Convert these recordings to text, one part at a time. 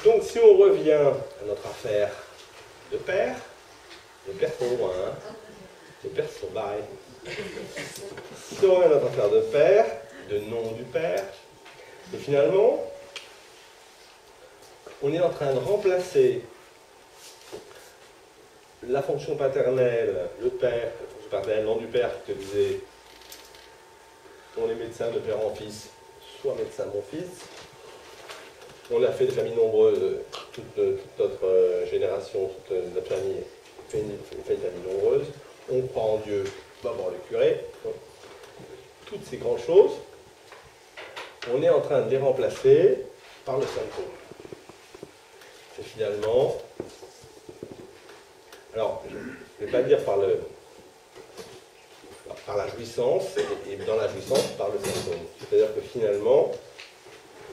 Donc si on revient à notre affaire de père, les pères sont loin, hein. Les pères sont barrés. Si on revient à notre affaire de père, de nom du père, et finalement, on est en train de remplacer la fonction paternelle, le père, la fonction paternelle, nom du père, qui te disait on est médecin de père en fils, soit médecin mon fils. On a fait des familles nombreuses, toute notre génération, toute notre famille fait une famille nombreuse. On croit en Dieu, va voir le curé. Toutes ces grandes choses, on est en train de les remplacer par le symptôme. C'est finalement, alors je ne vais pas dire par la jouissance, et dans la jouissance par le symptôme. C'est-à-dire que finalement,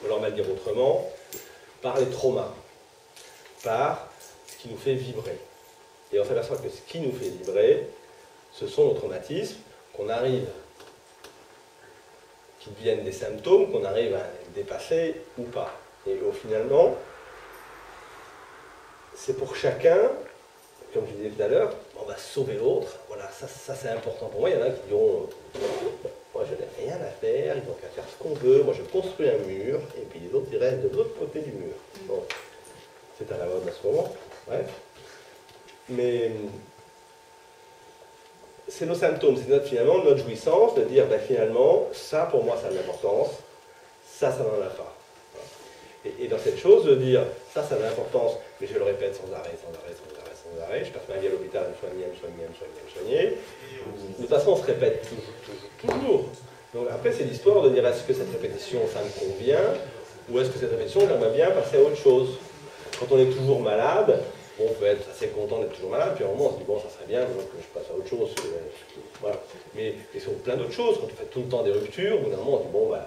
on leur va le dire autrement, par les traumas, par ce qui nous fait vibrer. Et on s'aperçoit que ce qui nous fait vibrer, ce sont nos traumatismes, qu'on arrive, qui deviennent des symptômes, qu'on arrive à dépasser ou pas. Et finalement, c'est pour chacun, comme je disais tout à l'heure, on va sauver l'autre. Voilà, ça c'est important pour moi. Il y en a qui diront, moi je n'ai rien à faire, ils n'ont qu'à faire ce qu'on veut, moi je construis un mur, et puis les autres ils restent de l'autre côté du mur. Bon, c'est à la mode en ce moment, bref. Mais c'est nos symptômes, c'est finalement notre jouissance de dire ben, finalement, ça pour moi ça a de l'importance, ça n'en a pas. Et dans cette chose de dire ça a de l'importance, mais je le répète sans arrêt, je passe ma vie à l'hôpital à me soigner. De toute façon on se répète toujours. Donc après c'est l'histoire de dire est-ce que cette répétition ça me convient, ou est-ce que cette répétition j'aimerais bien passer à autre chose. Quand on est toujours malade, on peut être assez content d'être toujours malade, puis à un moment on se dit bon ça serait bien que je passe à autre chose. Voilà. Mais sur plein d'autres choses, quand on fait tout le temps des ruptures, au bout d'un moment on se dit bon bah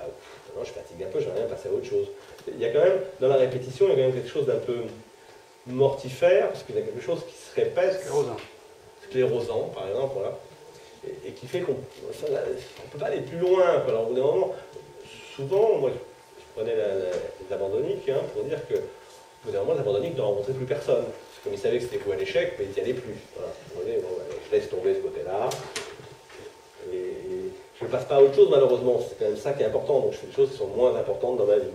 non, je fatigue un peu, j'aimerais bien passer à autre chose. Il y a quand même, dans la répétition, il y a quand même quelque chose d'un peu mortifère, parce qu'il y a quelque chose qui se répète. Sclérosant, par exemple, voilà. Et qui fait qu'on ne peut pas aller plus loin. Alors, au bout d'un moment, souvent, moi, je prenais les abandonniques pour dire que, au bout d'un moment, les abandonniques ne rencontraient plus personne. Parce que comme ils savaient que c'était pour l'échec, mais ils n'y allaient plus. Voilà. Vous voyez, bon, je laisse tomber ce côté-là. Et je ne passe pas à autre chose, malheureusement. C'est quand même ça qui est important. Donc, je fais des choses qui sont moins importantes dans ma vie.